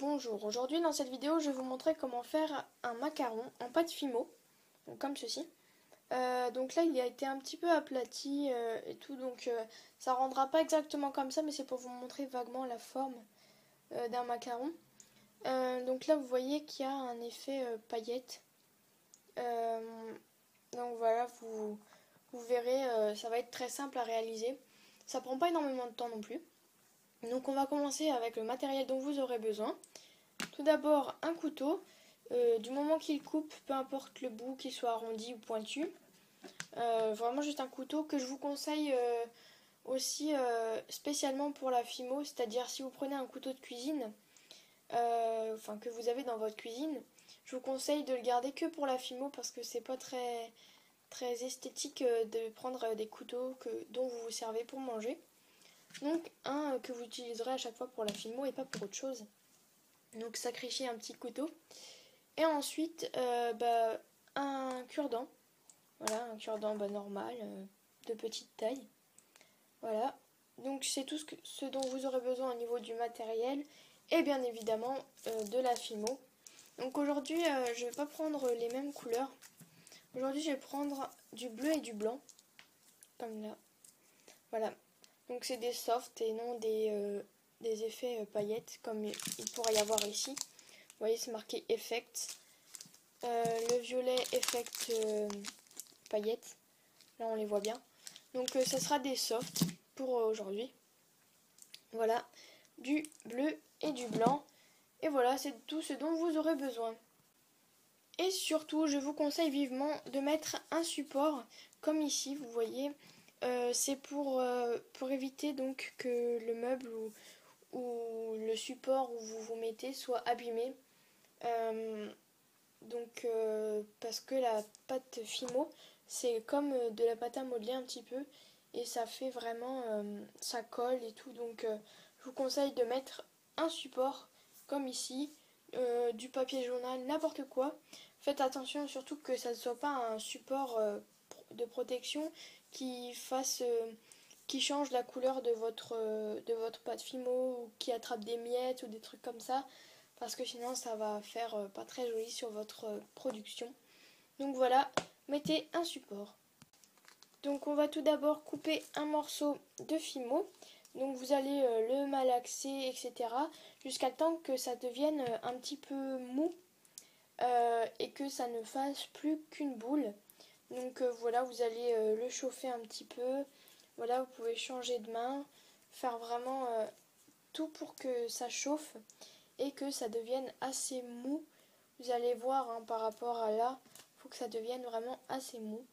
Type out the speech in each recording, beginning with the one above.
Bonjour, aujourd'hui dans cette vidéo je vais vous montrer comment faire un macaron en pâte fimo, donc comme ceci. Donc là il a été un petit peu aplati et tout, donc ça rendra pas exactement comme ça, mais c'est pour vous montrer vaguement la forme d'un macaron. Donc là vous voyez qu'il y a un effet paillette. Donc voilà, vous verrez, ça va être très simple à réaliser. Ça prend pas énormément de temps non plus. Donc on va commencer avec le matériel dont vous aurez besoin. Tout d'abord un couteau, du moment qu'il coupe, peu importe le bout, qu'il soit arrondi ou pointu. Vraiment juste un couteau que je vous conseille aussi spécialement pour la fimo, c'est-à-dire si vous prenez un couteau de cuisine, que vous avez dans votre cuisine, je vous conseille de le garder que pour la fimo parce que c'est pas très esthétique de prendre des couteaux dont vous vous servez pour manger. Donc un que vous utiliserez à chaque fois pour la fimo et pas pour autre chose. Donc sacrifier un petit couteau. Et ensuite un cure-dent. Voilà, un cure-dent normal, de petite taille. Voilà. Donc c'est tout ce dont vous aurez besoin au niveau du matériel. Et bien évidemment de la fimo. Donc aujourd'hui je ne vais pas prendre les mêmes couleurs. Aujourd'hui je vais prendre du bleu et du blanc. Comme là. Voilà. Donc c'est des softs et non des effets paillettes comme il pourrait y avoir ici. Vous voyez c'est marqué Effect. Le violet Effect paillettes. Là on les voit bien. Donc ça sera des softs pour aujourd'hui. Voilà. Du bleu et du blanc. Et voilà, c'est tout ce dont vous aurez besoin. Et surtout, je vous conseille vivement de mettre un support comme ici, vous voyez. C'est pour éviter donc que le meuble ou le support où vous vous mettez soit abîmé. Parce que la pâte fimo, c'est comme de la pâte à modeler un petit peu. Et ça fait vraiment, ça colle et tout. Donc je vous conseille de mettre un support comme ici. Du papier journal, n'importe quoi. Faites attention surtout que ça ne soit pas un support de protection qui change la couleur de votre pâte fimo ou qui attrape des miettes ou des trucs comme ça, parce que sinon ça va faire pas très joli sur votre production. Donc voilà, mettez un support. Donc on va tout d'abord couper un morceau de fimo. Donc vous allez le malaxer, etc. jusqu'à temps que ça devienne un petit peu mou et que ça ne fasse plus qu'une boule. Donc voilà, vous allez le chauffer un petit peu. Voilà, vous pouvez changer de main, faire vraiment tout pour que ça chauffe et que ça devienne assez mou. Vous allez voir hein, par rapport à là, il faut que ça devienne vraiment assez mou.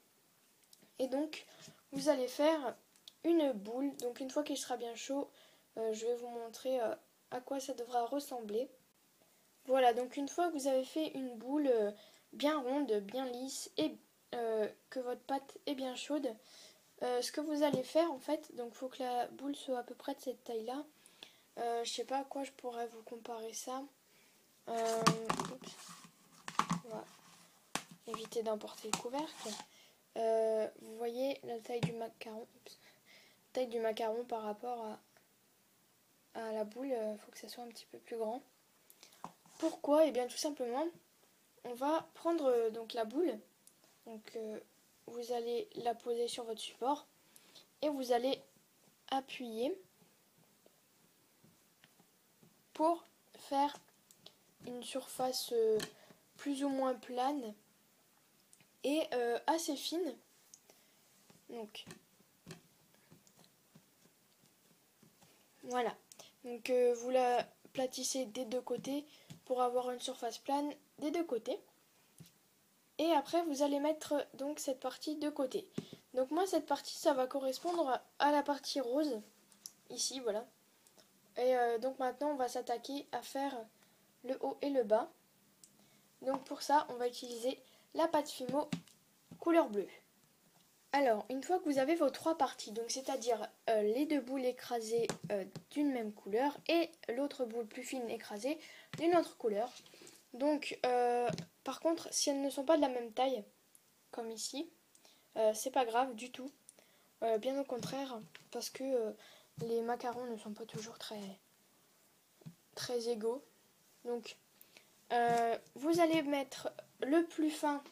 Et donc vous allez faire une boule. Donc une fois qu'il sera bien chaud, je vais vous montrer à quoi ça devra ressembler. Voilà, donc une fois que vous avez fait une boule bien ronde, bien lisse et que votre pâte est bien chaude, ce que vous allez faire en fait, donc il faut que la boule soit à peu près de cette taille là. Je sais pas à quoi je pourrais vous comparer ça. Oups. Voilà. Éviter d'emporter le couvercle. Vous voyez la taille du macaron. Oups. Taille du macaron par rapport à la boule, il faut que ça soit un petit peu plus grand. Pourquoi? Et bien tout simplement, on va prendre donc la boule. Donc vous allez la poser sur votre support et vous allez appuyer pour faire une surface plus ou moins plane et assez fine. Donc voilà. Donc vous la platissez des deux côtés pour avoir une surface plane des deux côtés. Et après vous allez mettre donc cette partie de côté. Donc moi cette partie ça va correspondre à la partie rose. Ici voilà. Et donc maintenant on va s'attaquer à faire le haut et le bas. Donc pour ça on va utiliser la pâte fimo couleur bleue. Alors une fois que vous avez vos trois parties, donc c'est-à-dire les deux boules écrasées d'une même couleur et l'autre boule plus fine écrasée d'une autre couleur. Donc par contre si elles ne sont pas de la même taille, comme ici, c'est pas grave du tout. Bien au contraire, parce que les macarons ne sont pas toujours très égaux. Donc, vous allez mettre le plus fin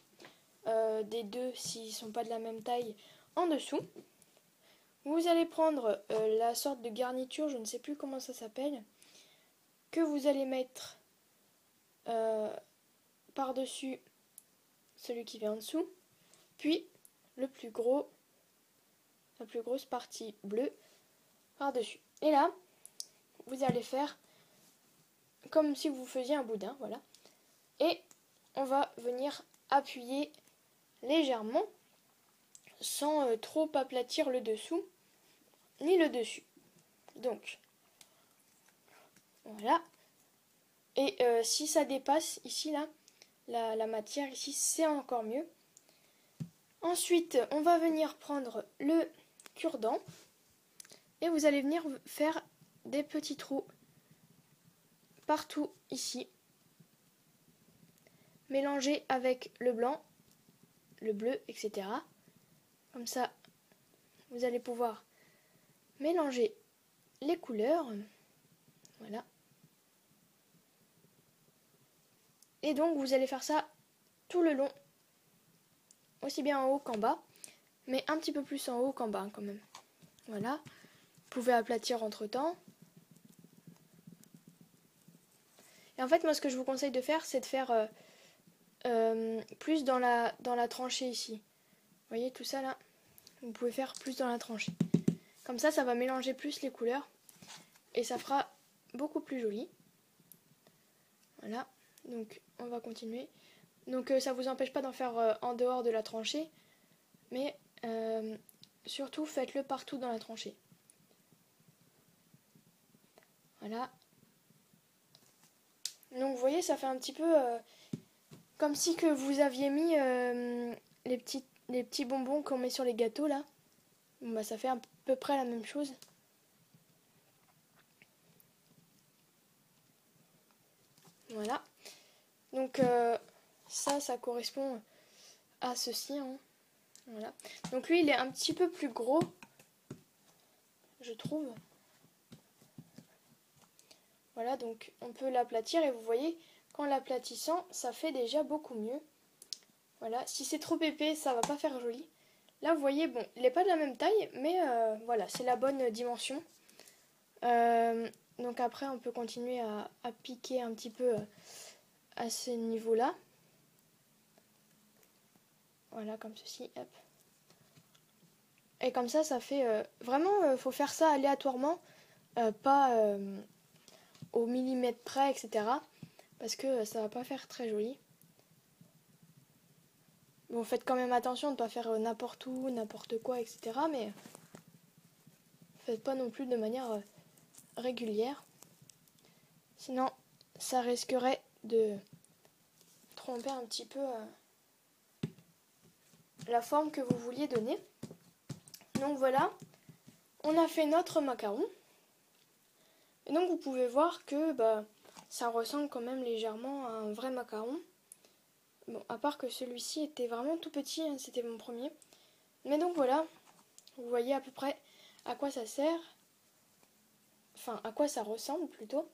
des deux, s'ils ne sont pas de la même taille, en dessous. Vous allez prendre la sorte de garniture, je ne sais plus comment ça s'appelle, que vous allez mettre par-dessus celui qui vient en dessous, puis la plus grosse partie bleue par-dessus. Et là, vous allez faire comme si vous faisiez un boudin, voilà. Et on va venir appuyer légèrement, sans trop aplatir le dessous, ni le dessus. Donc, voilà. Et si ça dépasse ici, là, la matière ici, c'est encore mieux. Ensuite, on va venir prendre le cure-dent et vous allez venir faire des petits trous partout ici. Mélanger avec le blanc, le bleu, etc. Comme ça, vous allez pouvoir mélanger les couleurs. Voilà. Et donc, vous allez faire ça tout le long, aussi bien en haut qu'en bas, mais un petit peu plus en haut qu'en bas quand même. Voilà. Vous pouvez aplatir entre-temps. Et en fait, moi, ce que je vous conseille de faire, c'est de faire plus dans la tranchée ici. Vous voyez tout ça là? Vous pouvez faire plus dans la tranchée. Comme ça va mélanger plus les couleurs et ça fera beaucoup plus joli. Voilà. Donc, on va continuer. Donc, ça vous empêche pas d'en faire en dehors de la tranchée, mais surtout, faites-le partout dans la tranchée. Voilà. Donc, vous voyez, ça fait un petit peu comme si que vous aviez mis les petits bonbons qu'on met sur les gâteaux, là. Bon, bah, ça fait à peu près la même chose. Voilà. Donc, ça correspond à ceci, hein. Voilà. Donc, lui, il est un petit peu plus gros, je trouve. Voilà, donc on peut l'aplatir et vous voyez, qu'en l'aplatissant, ça fait déjà beaucoup mieux. Voilà, si c'est trop épais, ça va pas faire joli. Là, vous voyez, bon, il n'est pas de la même taille, mais voilà, c'est la bonne dimension. Donc après, on peut continuer à piquer un petit peu à ce niveau-là. Voilà, comme ceci, hop. Et comme ça fait... vraiment, faut faire ça aléatoirement, pas au millimètre près, etc. Parce que ça va pas faire très joli. Bon, faites quand même attention de ne pas faire n'importe où, n'importe quoi, etc. Mais faites pas non plus de manière régulière. Sinon, ça risquerait de tromper un petit peu la forme que vous vouliez donner. Donc voilà, on a fait notre macaron. Et donc vous pouvez voir que ça ressemble quand même légèrement à un vrai macaron. Bon, à part que celui-ci était vraiment tout petit, hein, c'était mon premier. Mais donc voilà, vous voyez à peu près à quoi ça sert. Enfin, à quoi ça ressemble plutôt.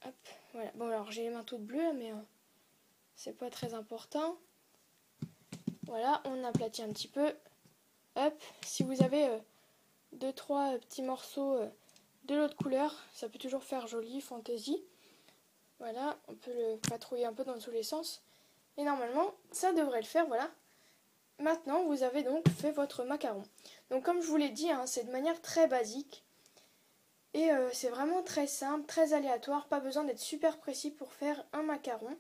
Hop, voilà. Bon, alors j'ai les mains toutes bleues, mais c'est pas très important. Voilà, on aplatit un petit peu. Hop, si vous avez 2-3 petits morceaux de l'autre couleur, ça peut toujours faire joli, fantaisie. Voilà, on peut le patrouiller un peu dans tous les sens. Et normalement, ça devrait le faire, voilà. Maintenant, vous avez donc fait votre macaron. Donc comme je vous l'ai dit, hein, c'est de manière très basique. Et c'est vraiment très simple, très aléatoire. Pas besoin d'être super précis pour faire un macaron.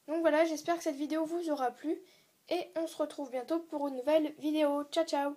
Donc voilà, j'espère que cette vidéo vous aura plu. Et on se retrouve bientôt pour une nouvelle vidéo. Ciao, ciao!